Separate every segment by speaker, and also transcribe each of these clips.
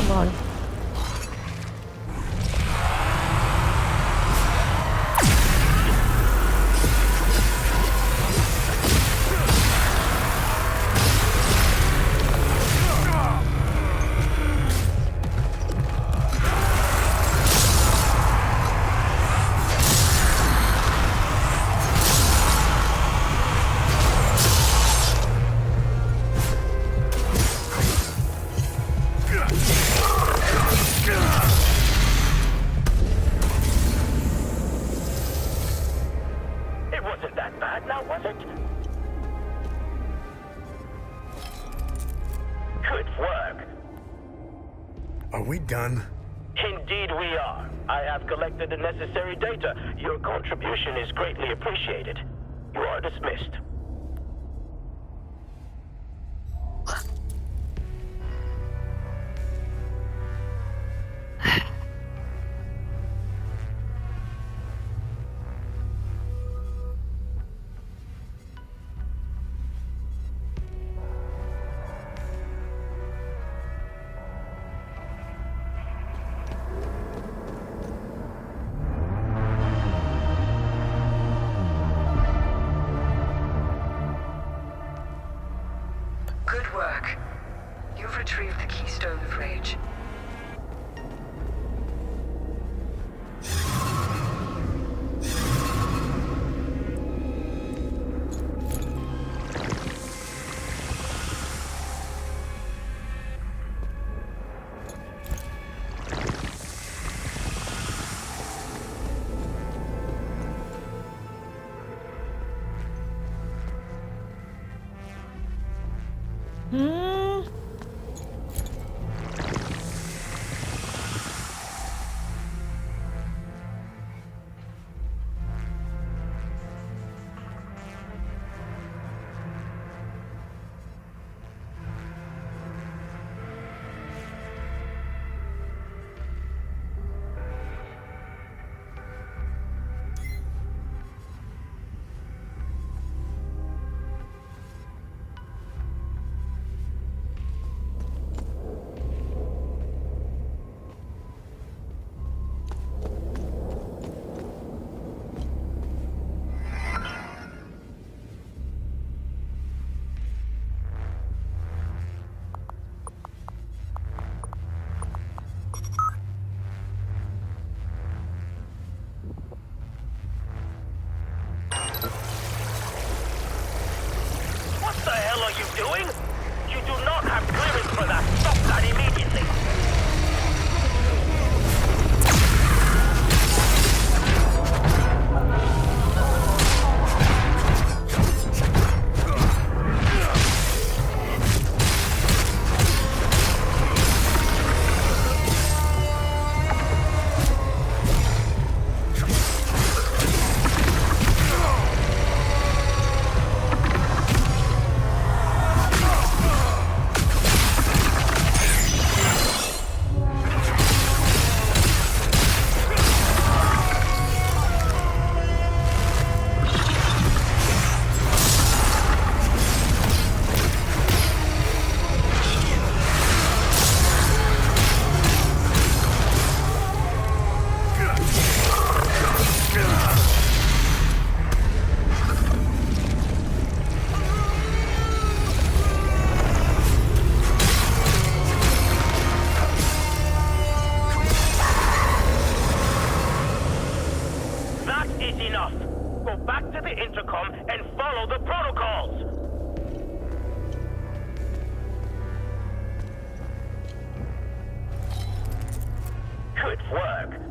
Speaker 1: Come on.
Speaker 2: Are we done?
Speaker 3: Indeed we are. I have collected the necessary data. Your contribution is greatly appreciated. You are dismissed.
Speaker 4: Good work. You've retrieved the Keystone of Rage. What the hell are you doing? You do not have clearance for that. Stop that immediately. Enough. Go back to the intercom and follow the protocols. Good work.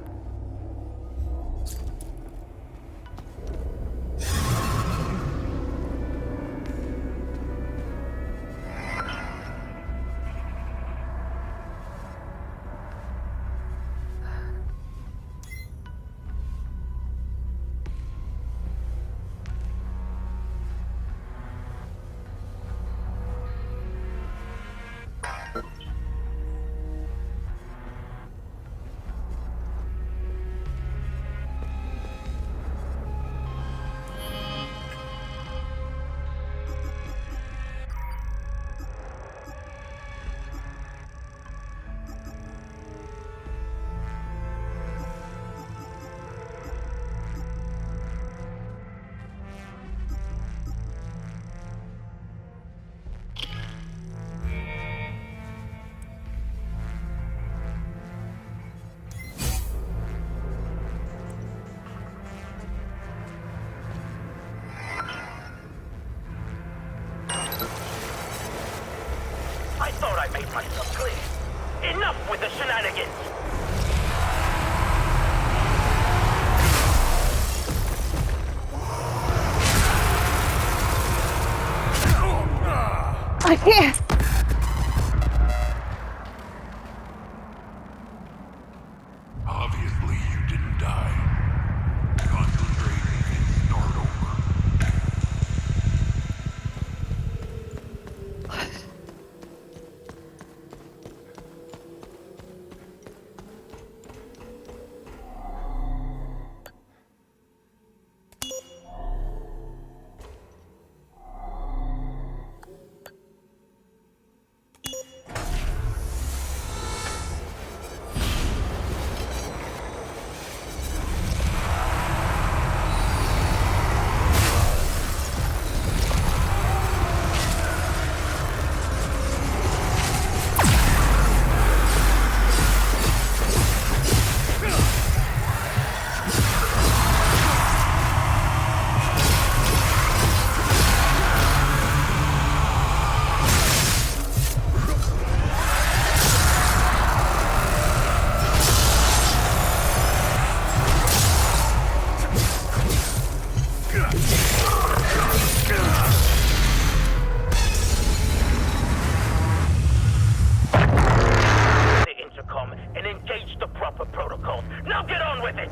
Speaker 4: myself clear. Enough with the shenanigans!
Speaker 1: I can't.
Speaker 5: Obviously, you didn't die. Concentrate and start over.
Speaker 4: Now get on with it!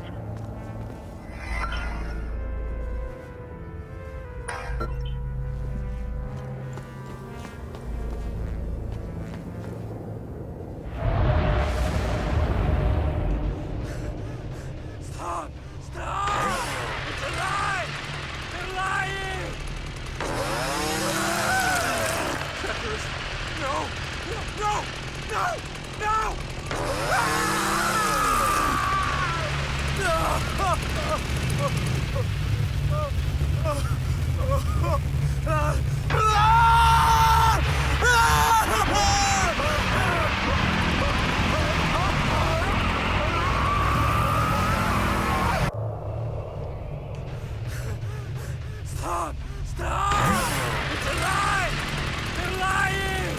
Speaker 5: Stop! Stop! It's alive! They're lying! Checkers! No! No! No! No! Stop! Stop! It's alive! They're lying!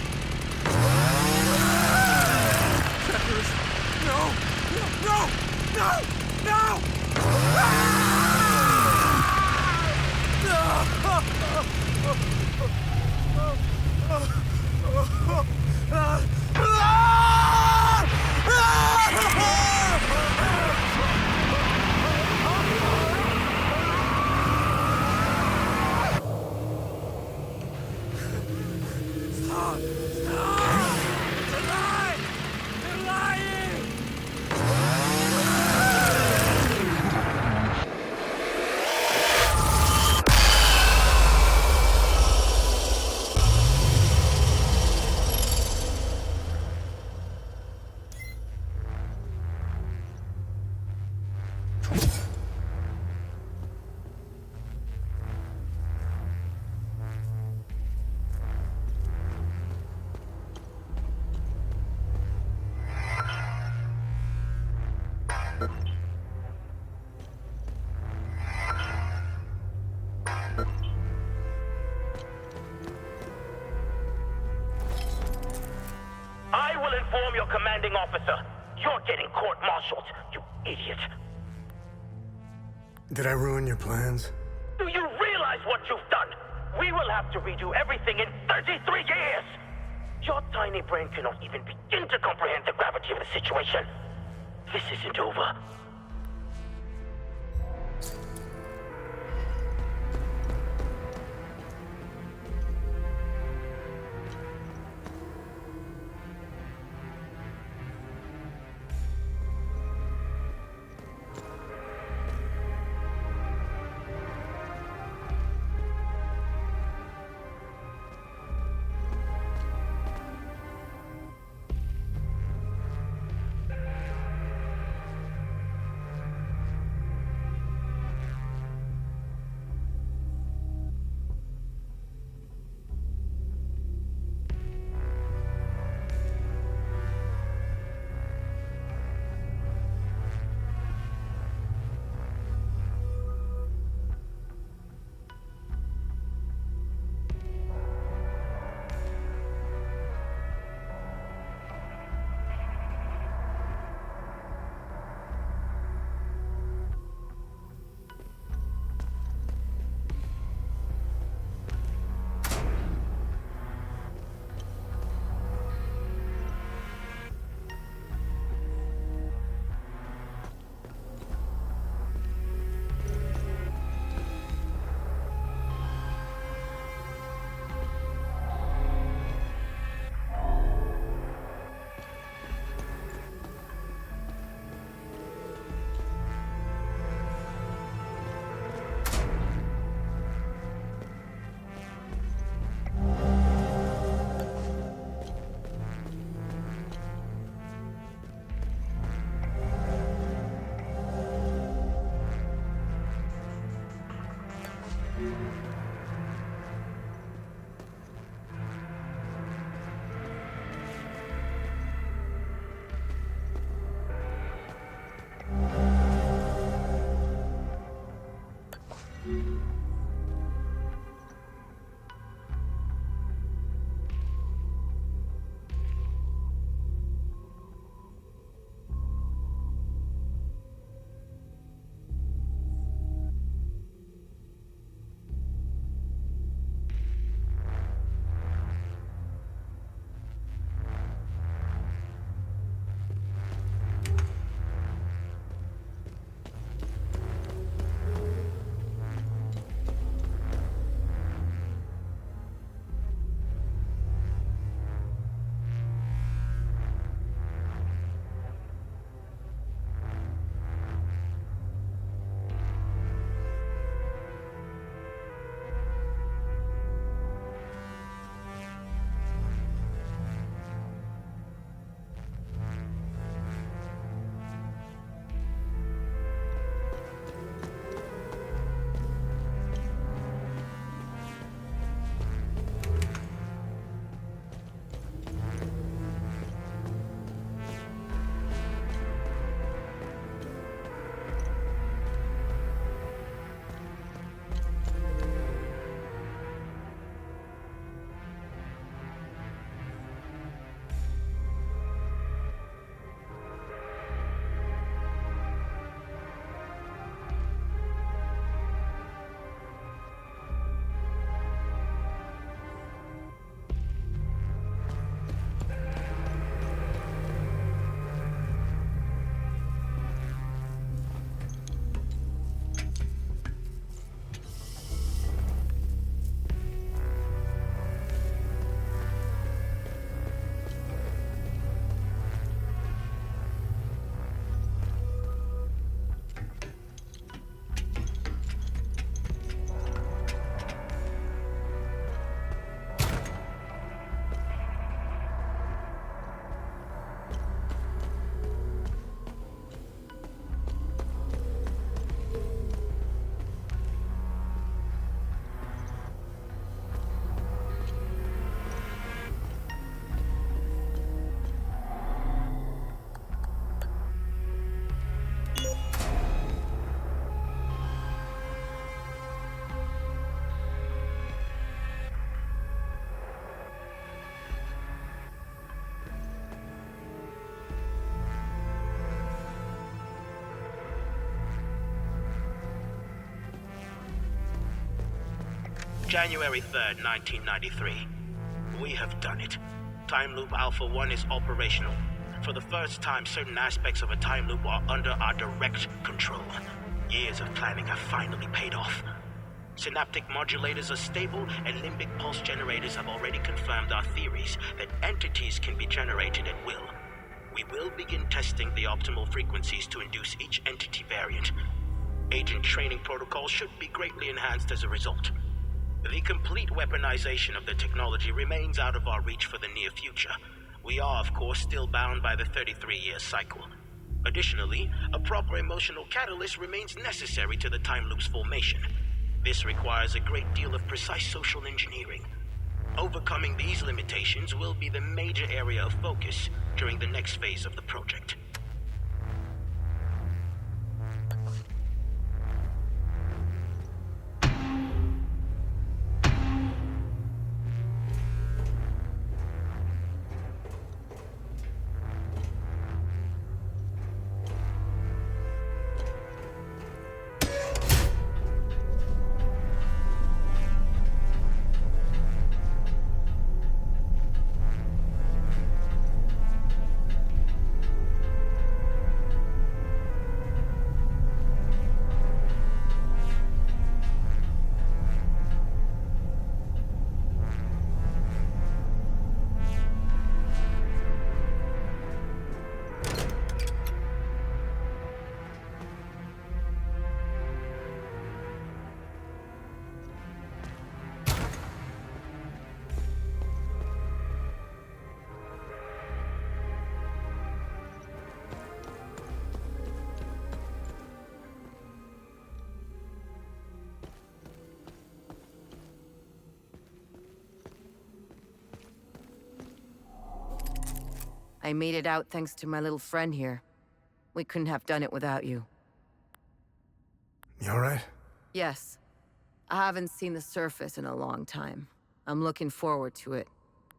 Speaker 5: Checkers! No! No! No! No! Stop! Stop! It's alive! They're lying!
Speaker 4: I will inform your commanding officer. You're getting court-martialed, you idiot.
Speaker 2: Did I ruin your plans?
Speaker 4: Do you realize what you've done? We will have to redo everything in 33 years! Your tiny brain cannot even begin to comprehend the gravity of the situation. This isn't over.
Speaker 1: January 3rd, 1993. We have done it. Time Loop Alpha 1 is operational. For the first time, certain aspects of a time loop are under our direct control. Years of planning have finally paid off. Synaptic modulators are stable, and limbic pulse generators have already confirmed our theories that entities can be generated at will. We will begin testing the optimal frequencies to induce each entity variant. Agent training protocols should be greatly enhanced as a result. The complete weaponization of the technology remains out of our reach for the near future. We are, of course, still bound by the 33-year cycle. Additionally, a proper emotional catalyst remains necessary to the time loop's formation. This requires a great deal of precise social engineering. Overcoming these limitations will be the major area of focus during the next phase of the project.
Speaker 6: I made it out thanks to my little friend here. We couldn't have done it without you.
Speaker 2: You alright?
Speaker 6: Yes. I haven't seen the surface in a long time. I'm looking forward to it.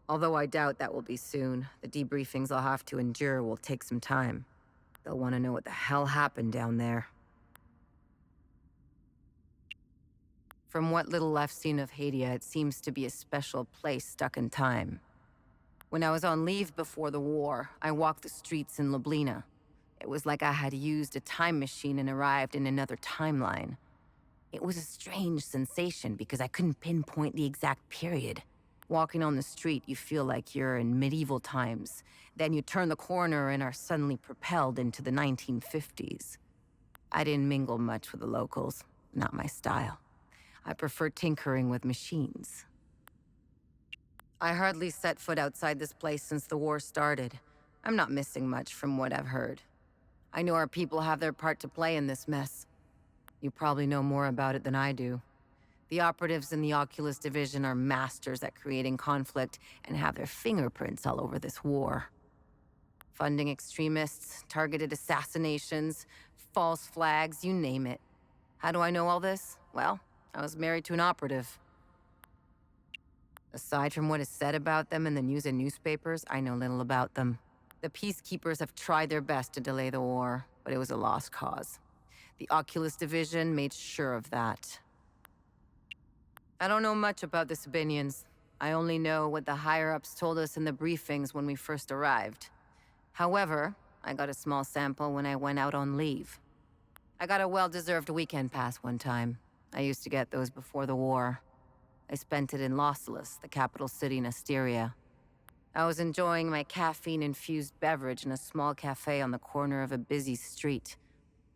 Speaker 6: Although I doubt that will be soon. The debriefings I'll have to endure will take some time. They'll want to know what the hell happened down there. From what little I've seen of Hadia, it seems to be a special place stuck in time. When I was on leave before the war, I walked the streets in Ljubljana. It was like I had used a time machine and arrived in another timeline. It was a strange sensation because I couldn't pinpoint the exact period. Walking on the street, you feel like you're in medieval times. Then you turn the corner and are suddenly propelled into the 1950s. I didn't mingle much with the locals. Not my style. I prefer tinkering with machines. I hardly set foot outside this place since the war started. I'm not missing much from what I've heard. I know our people have their part to play in this mess. You probably know more about it than I do. The operatives in the Oculus Division are masters at creating conflict and have their fingerprints all over this war. Funding extremists, targeted assassinations, false flags, you name it. How do I know all this? Well, I was married to an operative. Aside from what is said about them in the news and newspapers, I know little about them. The peacekeepers have tried their best to delay the war, but it was a lost cause. The Oculus Division made sure of that. I don't know much about the Sabinians. I only know what the higher-ups told us in the briefings when we first arrived. However, I got a small sample when I went out on leave. I got a well-deserved weekend pass one time. I used to get those before the war. I spent it in Merciless, the capital city in Asteria. I was enjoying my caffeine-infused beverage in a small cafe on the corner of a busy street.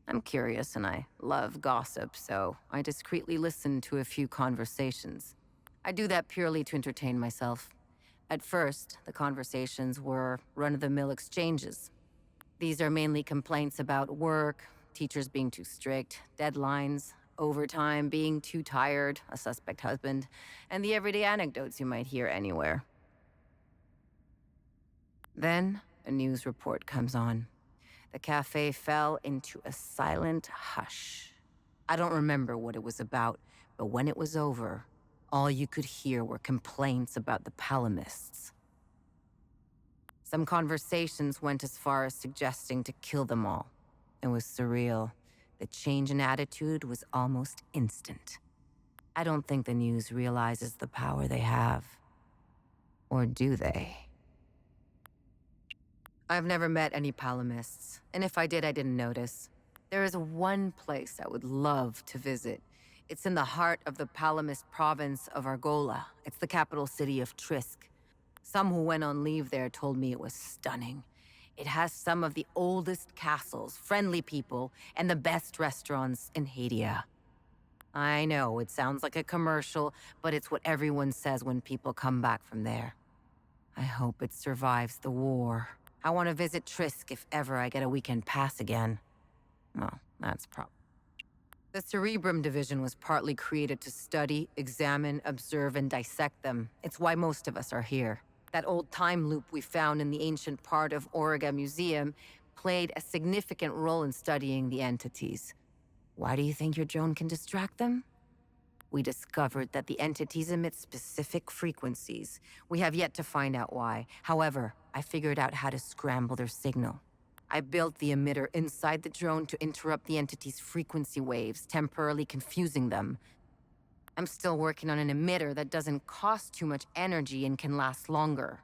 Speaker 6: I'm curious and I love gossip, so I discreetly listened to a few conversations. I do that purely to entertain myself. At first, the conversations were run-of-the-mill exchanges. These are mainly complaints about work, teachers being too strict, deadlines, overtime, being too tired, a suspect husband, and the everyday anecdotes you might hear anywhere. Then, a news report comes on. The cafe fell into a silent hush. I don't remember what it was about, but when it was over, all you could hear were complaints about the Palamists. Some conversations went as far as suggesting to kill them all. It was surreal. The change in attitude was almost instant. I don't think the news realizes the power they have. Or do they? I've never met any Palamists, and if I did, I didn't notice. There is one place I would love to visit. It's in the heart of the Palamist province of Argola. It's the capital city of Trisk. Some who went on leave there told me it was stunning. It has some of the oldest castles, friendly people, and the best restaurants in Hadia. I know, it sounds like a commercial, but it's what everyone says when people come back from there. I hope it survives the war. I want to visit Trisk if ever I get a weekend pass again. Well, that's probably. The Cerebrum Division was partly created to study, examine, observe, and dissect them. It's why most of us are here. That old time loop we found in the ancient part of Auriga Museum played a significant role in studying the entities. Why do you think your drone can distract them? We discovered that the entities emit specific frequencies. We have yet to find out why. However, I figured out how to scramble their signal. I built the emitter inside the drone to interrupt the entity's frequency waves, temporarily confusing them. I'm still working on an emitter that doesn't cost too much energy and can last longer.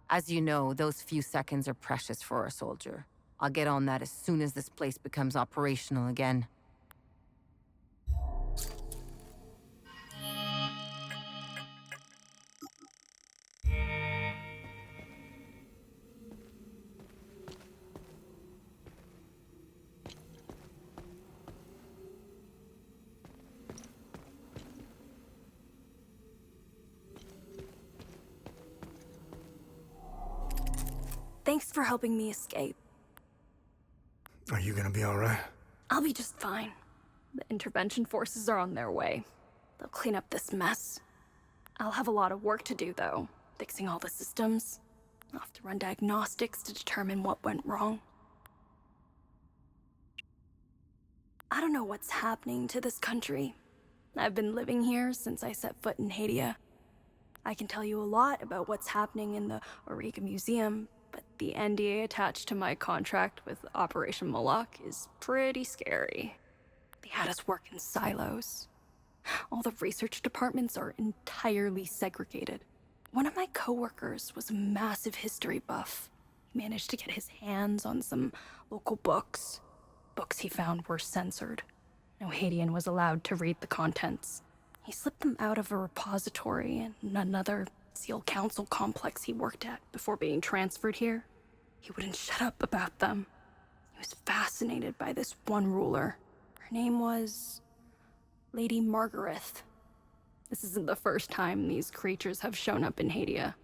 Speaker 6: As you know, those few seconds are precious for a soldier. I'll get on that as soon as this place becomes operational again.
Speaker 7: Thanks for helping me escape.
Speaker 2: Are you gonna be alright?
Speaker 7: I'll be just fine. The intervention forces are on their way. They'll clean up this mess. I'll have a lot of work to do, though, fixing all the systems. I'll have to run diagnostics to determine what went wrong. I don't know what's happening to this country. I've been living here since I set foot in Hadia. I can tell you a lot about what's happening in the Auriga Museum, but the NDA attached to my contract with Operation Moloch is pretty scary. They had us work in silos. All the research departments are entirely segregated. One of my coworkers was a massive history buff. He managed to get his hands on some local books. Books he found were censored. No Haitian was allowed to read the contents. He slipped them out of a repository in another SEAL Council complex he worked at before being transferred here. He wouldn't shut up about them. He was fascinated by this one ruler. Her name was Lady Margaret. This isn't the first time these creatures have shown up in Hadia.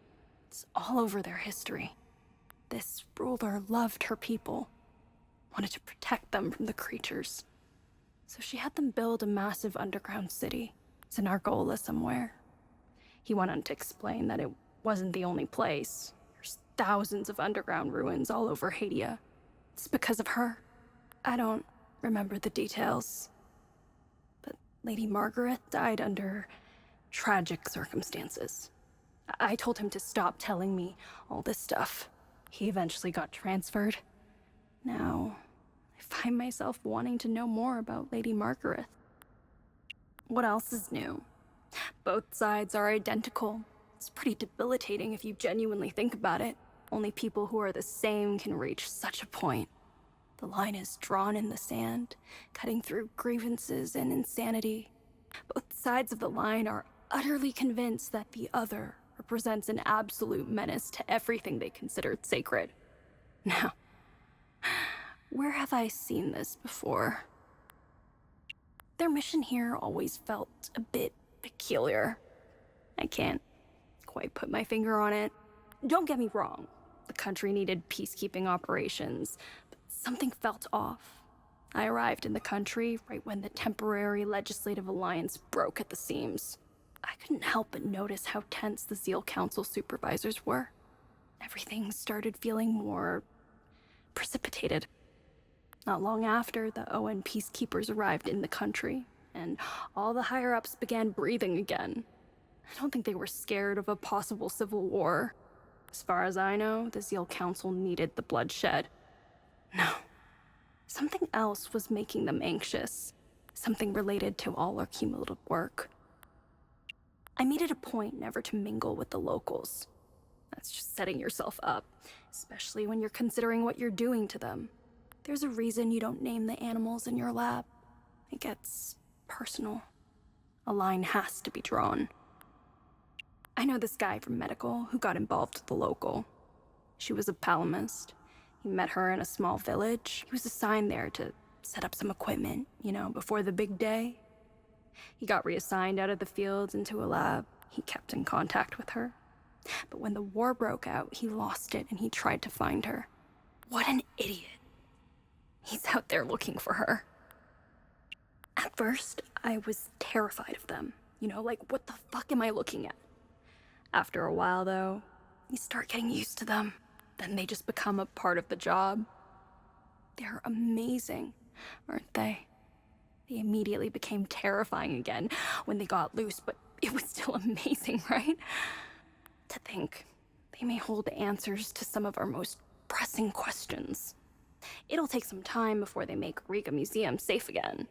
Speaker 7: It's all over their history. This ruler loved her people, wanted to protect them from the creatures. So she had them build a massive underground city. It's in Argola somewhere. He went on to explain that it wasn't the only place. There's thousands of underground ruins all over Hadia. It's because of her. I don't remember the details. But Lady Margaret died under tragic circumstances. I told him to stop telling me all this stuff. He eventually got transferred. Now, I find myself wanting to know more about Lady Margaret. What else is new? Both sides are identical. It's pretty debilitating if you genuinely think about it. Only people who are the same can reach such a point. The line is drawn in the sand, cutting through grievances and insanity. Both sides of the line are utterly convinced that the other represents an absolute menace to everything they considered sacred. Now, where have I seen this before? Their mission here always felt a bit peculiar. I can't quite put my finger on it. Don't get me wrong, the country needed peacekeeping operations, but something felt off. I arrived in the country right when the temporary legislative alliance broke at the seams. I couldn't help but notice how tense the SEAL Council supervisors were. Everything started feeling more precipitated. Not long after, the ON peacekeepers arrived in the country, and all the higher-ups began breathing again. I don't think they were scared of a possible civil war. As far as I know, the SEAL Council needed the bloodshed. No. Something else was making them anxious. Something related to all our cumulative work. I made it a point never to mingle with the locals. That's just setting yourself up, especially when you're considering what you're doing to them. There's a reason you don't name the animals in your lab. It gets personal. A line has to be drawn. I know this guy from medical who got involved with the local. She was a palomist. He met her in a small village. He was assigned there to set up some equipment, before the big day. He got reassigned out of the fields into a lab. He kept in contact with her. But when the war broke out, he lost it and he tried to find her. What an idiot. He's out there looking for her. At first, I was terrified of them. What the fuck am I looking at? After a while, though, you start getting used to them. Then they just become a part of the job. They're amazing, aren't they? They immediately became terrifying again when they got loose, but it was still amazing, right? To think they may hold answers to some of our most pressing questions. It'll take some time before they make Riga Museum safe again.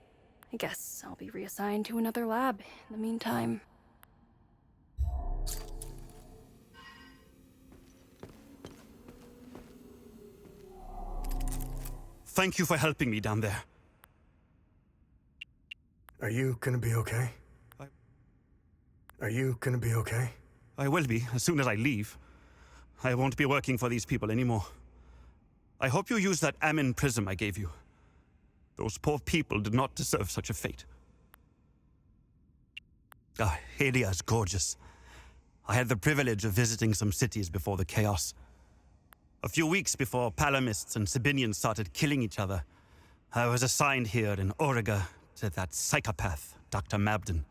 Speaker 7: I guess I'll be reassigned to another lab in the meantime.
Speaker 8: Thank you for helping me down there.
Speaker 2: Are you gonna be okay? Are you gonna be okay?
Speaker 8: I will be, as soon as I leave. I won't be working for these people anymore. I hope you use that Amin prism I gave you. Those poor people did not deserve such a fate. Hadia is gorgeous. I had the privilege of visiting some cities before the chaos. A few weeks before Palamists and Sabinians started killing each other, I was assigned here in Origa to that psychopath, Dr. Mabden.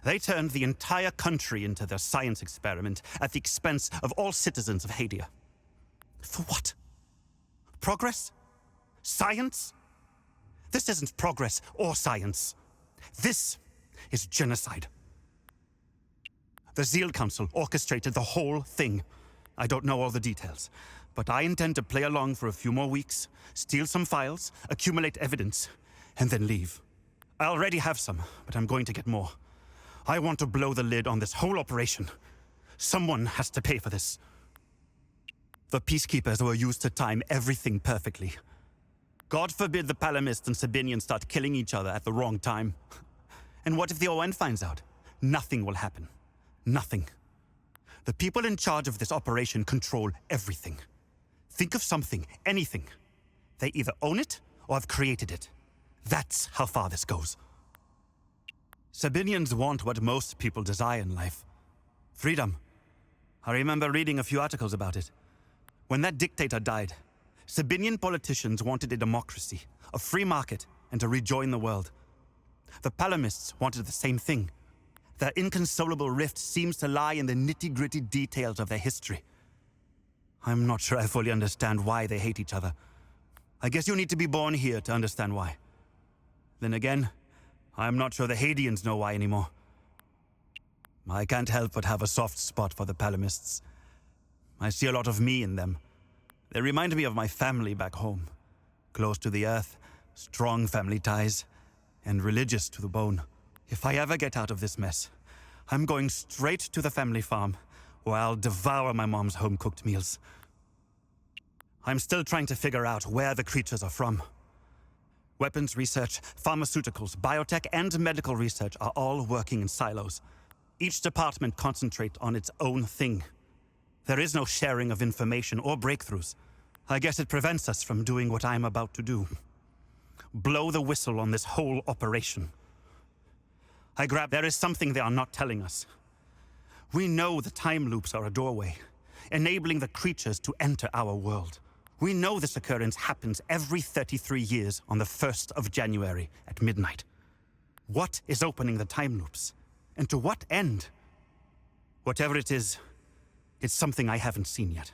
Speaker 8: They turned the entire country into their science experiment at the expense of all citizens of Hadia. For what? Progress? Science? This isn't progress or science. This is genocide. The Zeal Council orchestrated the whole thing. I don't know all the details, but I intend to play along for a few more weeks, steal some files, accumulate evidence, and then leave. I already have some, but I'm going to get more. I want to blow the lid on this whole operation. Someone has to pay for this. The Peacekeepers were used to time everything perfectly. God forbid the Palamists and Sabinians start killing each other at the wrong time. And what if the ON finds out? Nothing will happen. Nothing. The people in charge of this operation control everything. Think of something, anything. They either own it or have created it. That's how far this goes. Sabinians want what most people desire in life. Freedom. I remember reading a few articles about it. When that dictator died, Sabinian politicians wanted a democracy, a free market, and to rejoin the world. The Palamists wanted the same thing. Their inconsolable rift seems to lie in the nitty-gritty details of their history. I'm not sure I fully understand why they hate each other. I guess you need to be born here to understand why. Then again, I'm not sure the Hadians know why anymore. I can't help but have a soft spot for the Palamists. I see a lot of me in them. They remind me of my family back home. Close to the earth, strong family ties, and religious to the bone. If I ever get out of this mess, I'm going straight to the family farm, where I'll devour my mom's home-cooked meals. I'm still trying to figure out where the creatures are from. Weapons research, pharmaceuticals, biotech, and medical research are all working in silos. Each department concentrates on its own thing. There is no sharing of information or breakthroughs. I guess it prevents us from doing what I'm about to do. Blow the whistle on this whole operation. There is something they are not telling us. We know the time loops are a doorway, enabling the creatures to enter our world. We know this occurrence happens every 33 years on the 1st of January at midnight. What is opening the time loops? And to what end? Whatever it is, it's something I haven't seen yet.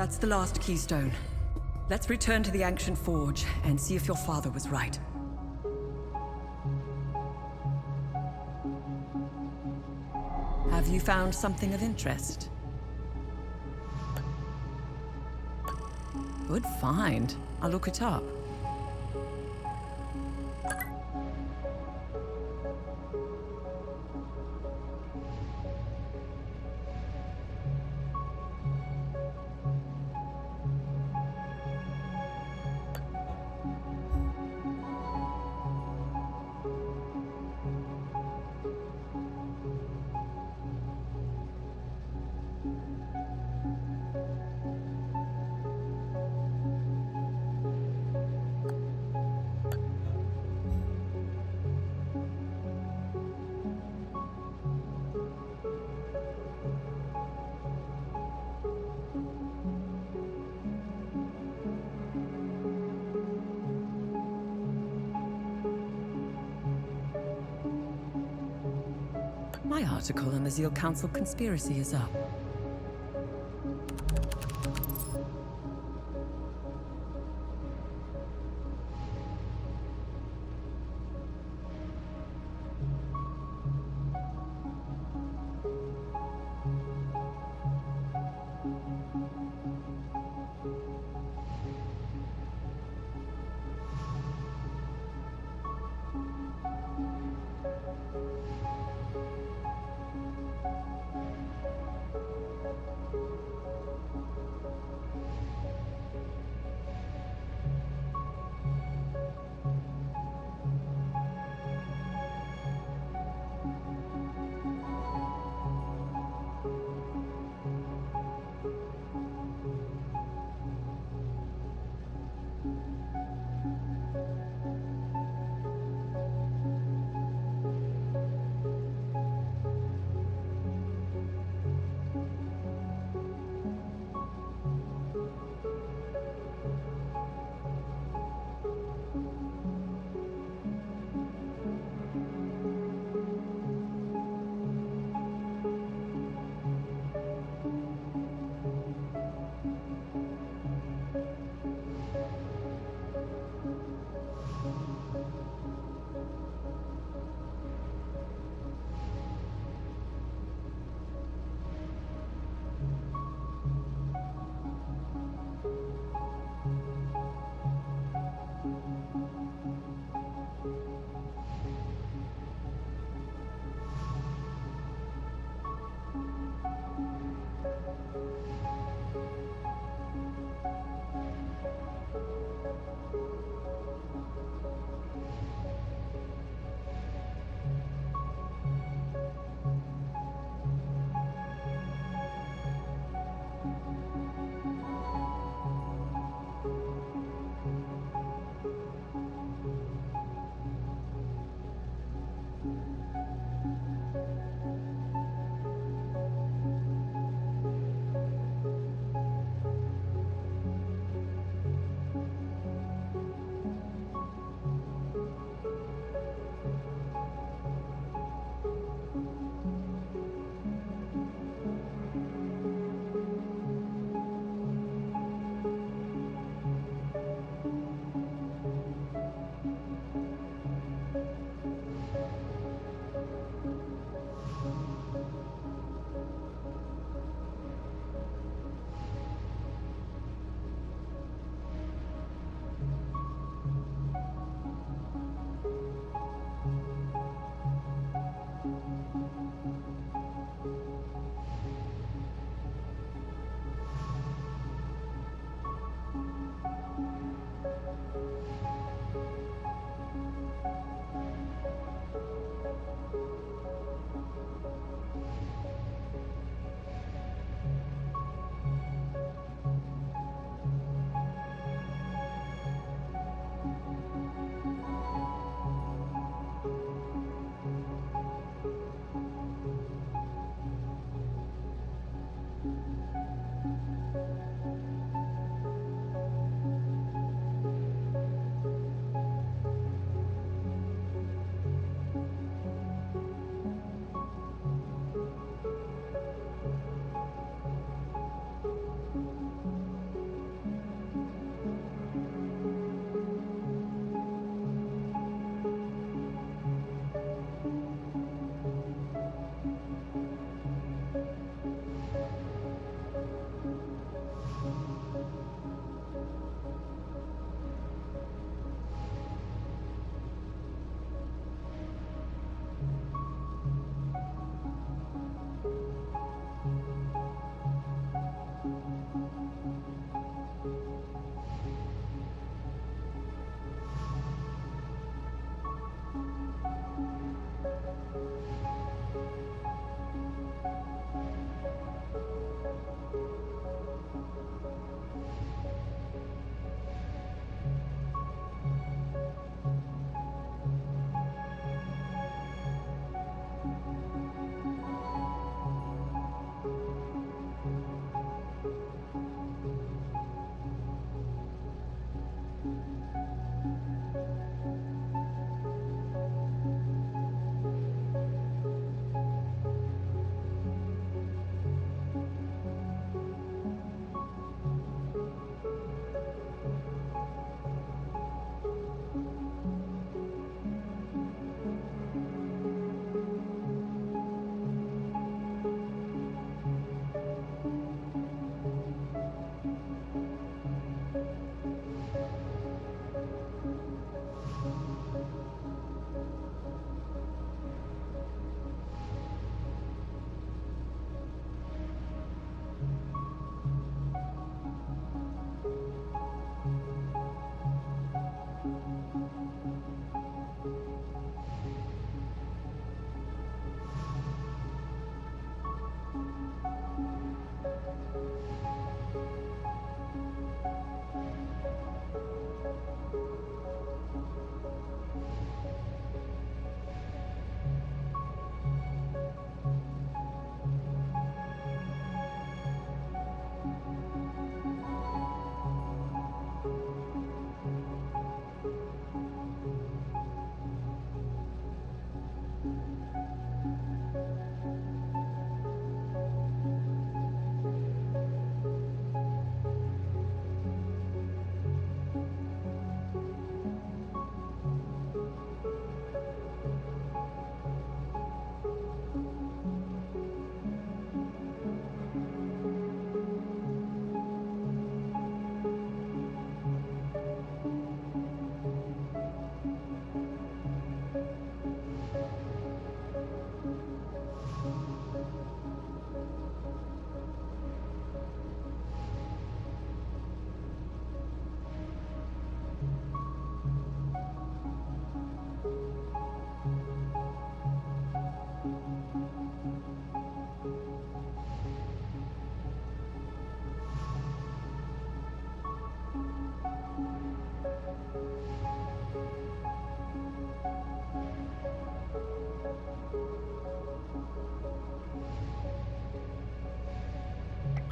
Speaker 9: That's the last keystone. Let's return to the ancient forge and see if your father was right. Have you found something of interest? Good find. I'll look it up. My article on the Zeal Council conspiracy is up.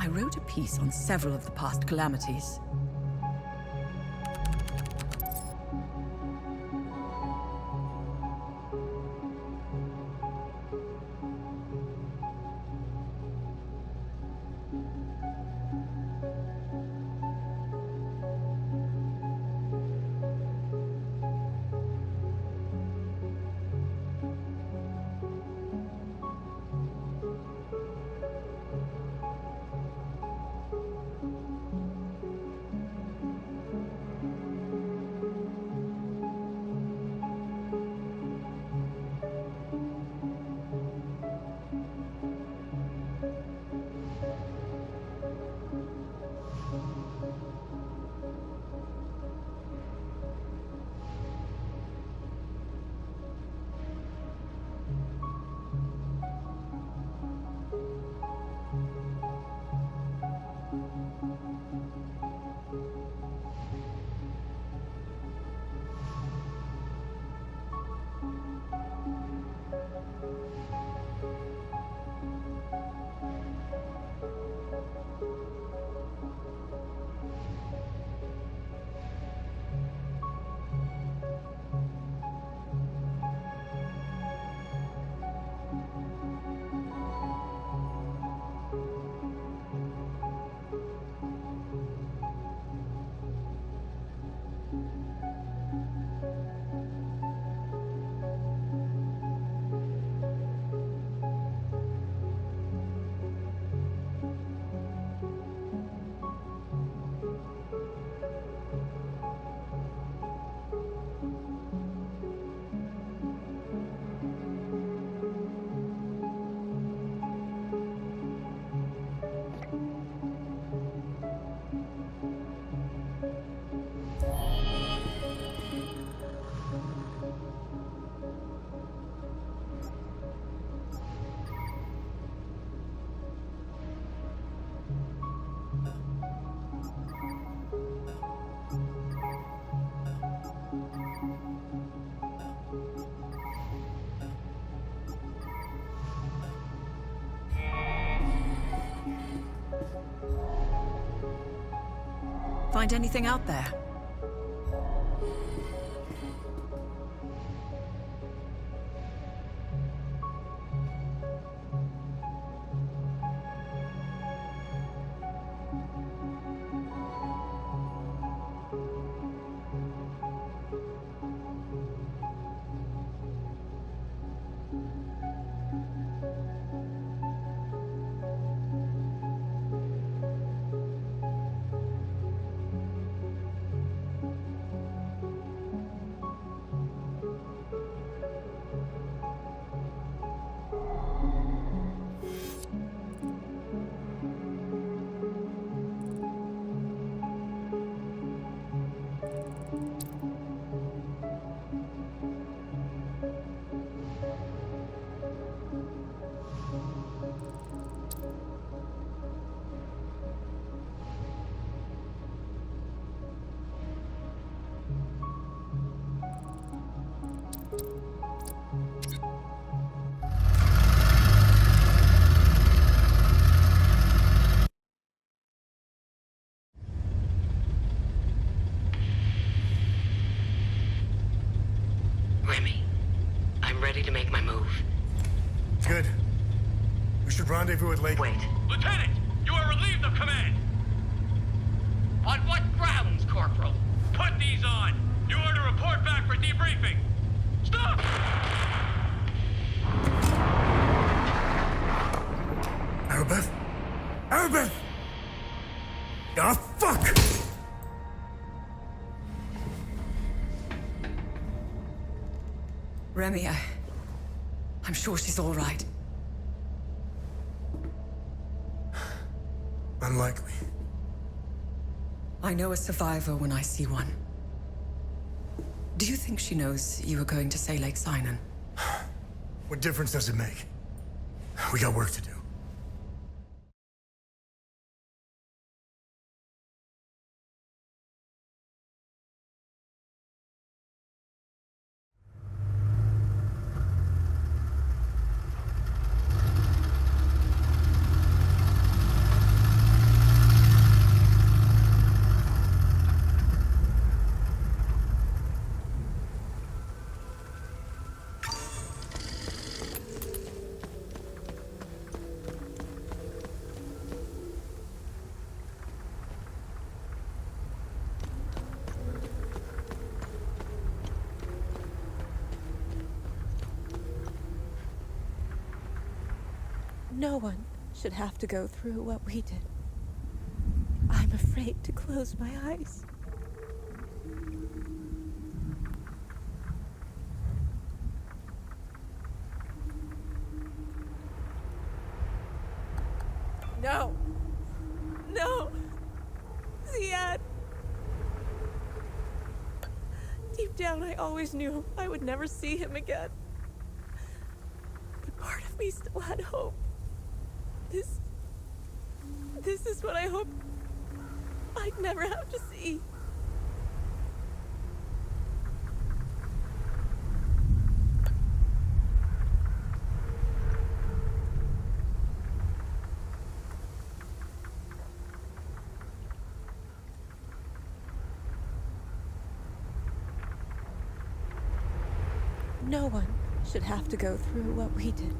Speaker 9: I wrote a piece on several of the past calamities. Find anything out there?
Speaker 10: Remy, I'm ready to make my move.
Speaker 2: Good. We should rendezvous at Lake.
Speaker 10: Wait.
Speaker 11: Lieutenant, you are relieved of command. On what grounds, Corporal? Put these on. You are to report back for debriefing. Stop!
Speaker 2: Arabeth? Arabeth! Ah, fuck!
Speaker 9: Remy, I'm sure she's all right.
Speaker 2: Unlikely.
Speaker 9: I know a survivor when I see one. Do you think she knows you were going to say Lake Sinon?
Speaker 2: What difference does it make? We got work to do.
Speaker 12: No one should have to go through what we did. I'm afraid to close my eyes. No! No! Ziad! Deep down, I always knew I would never see him again. But part of me still had hope. This is what I hoped I'd never have to see. No one should have to go through what we did.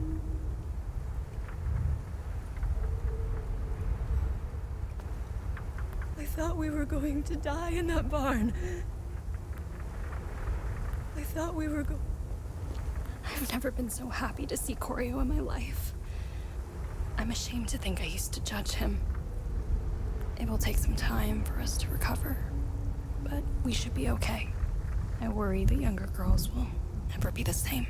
Speaker 12: I thought we were going to die in that barn. I thought we were
Speaker 7: I've never been so happy to see Koryo in my life. I'm ashamed to think I used to judge him. It will take some time for us to recover, but we should be okay. I worry the younger girls will never be the same.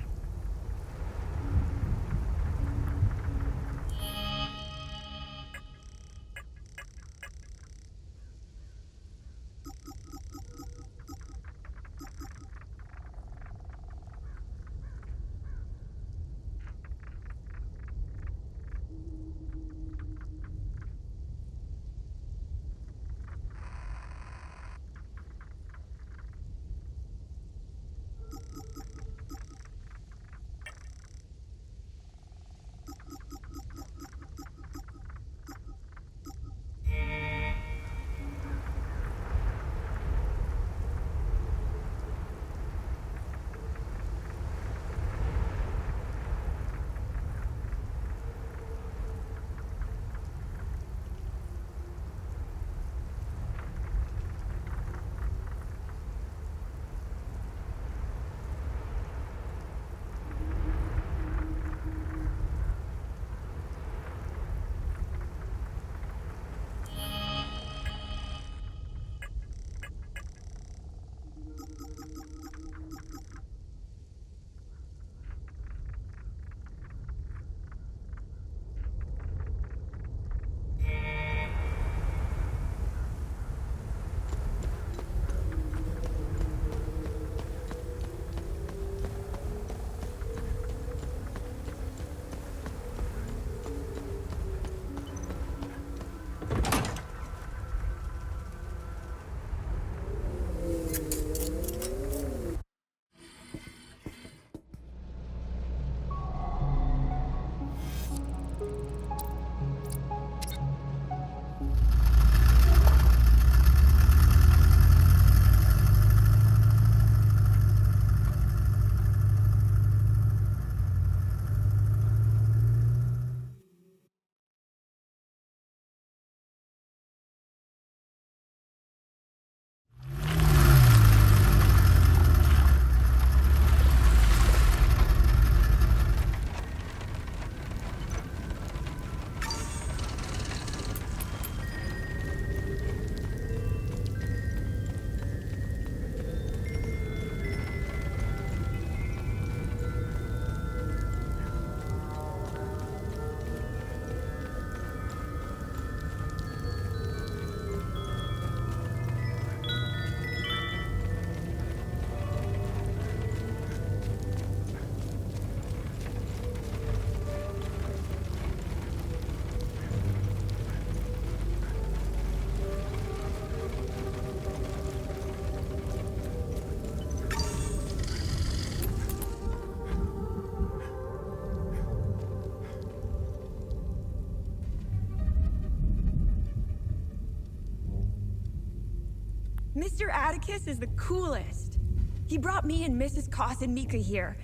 Speaker 13: Mr. Atticus is the coolest. He brought me and Mrs. Koss and Mika here.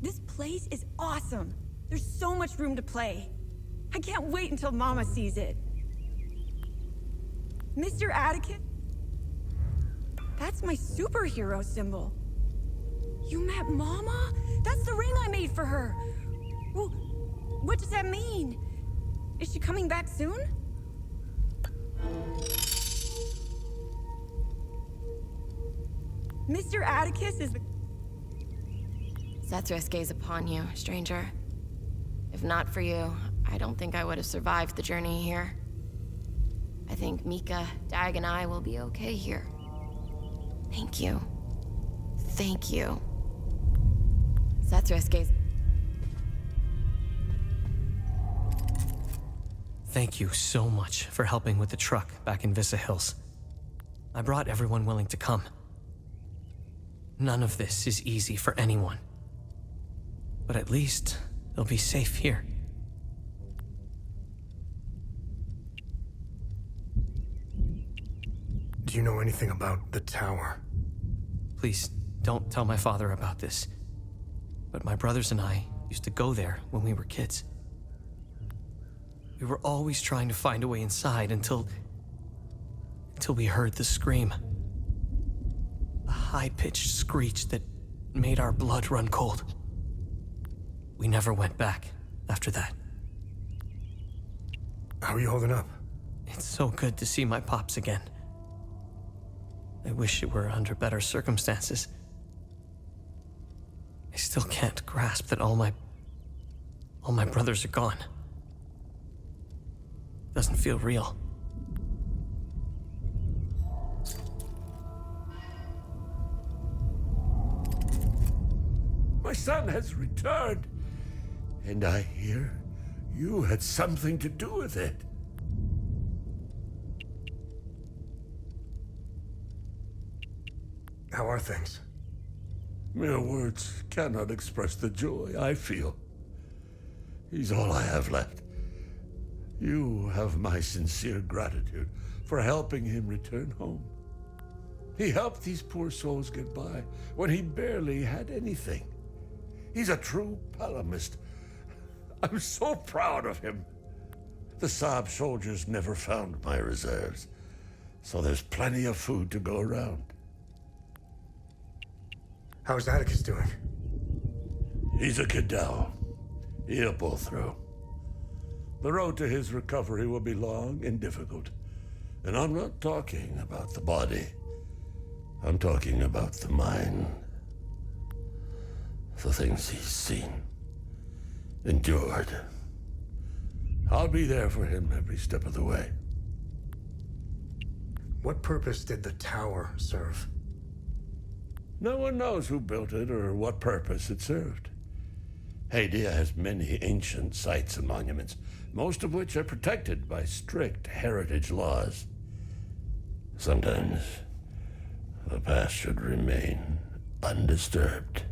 Speaker 13: This place is awesome. There's so much room to play. I can't wait until Mama sees it. Mr. Atticus? That's my superhero symbol. You met Mama? That's the ring I made for her. Well, what does that mean? Is she coming back soon? Mr. Atticus is the...
Speaker 14: Sethris gaze upon you, stranger. If not for you, I don't think I would have survived the journey here. I think Mika, Dag, and I will be okay here. Thank you. Thank you. Sethris gaze...
Speaker 15: Thank you so much for helping with the truck back in Vissa Hills. I brought everyone willing to come. None of this is easy for anyone. But at least they'll be safe here.
Speaker 2: Do you know anything about the tower?
Speaker 15: Please, don't tell my father about this. But my brothers and I used to go there when we were kids. We were always trying to find a way inside until we heard the scream. A high-pitched screech that made our blood run cold. We never went back after that.
Speaker 2: How are you holding up?
Speaker 15: It's so good to see my pops again. I wish it were under better circumstances. I still can't grasp that all my brothers are gone. Doesn't feel real.
Speaker 5: My son has returned, and I hear you had something to do with it.
Speaker 2: How are things?
Speaker 5: Mere words cannot express the joy I feel. He's all I have left. You have my sincere gratitude for helping him return home. He helped these poor souls get by when he barely had anything. He's a true Palamist. I'm so proud of him. The Saab soldiers never found my reserves, so there's plenty of food to go around.
Speaker 2: How's Atticus doing?
Speaker 5: He's a Cadell. He'll pull through. The road to his recovery will be long and difficult. And I'm not talking about the body. I'm talking about the mind. The things he's seen, endured. I'll be there for him every step of the way.
Speaker 2: What purpose did the tower serve?
Speaker 5: No one knows who built it or what purpose it served. Hadia has many ancient sites and monuments, most of which are protected by strict heritage laws. Sometimes the past should remain undisturbed.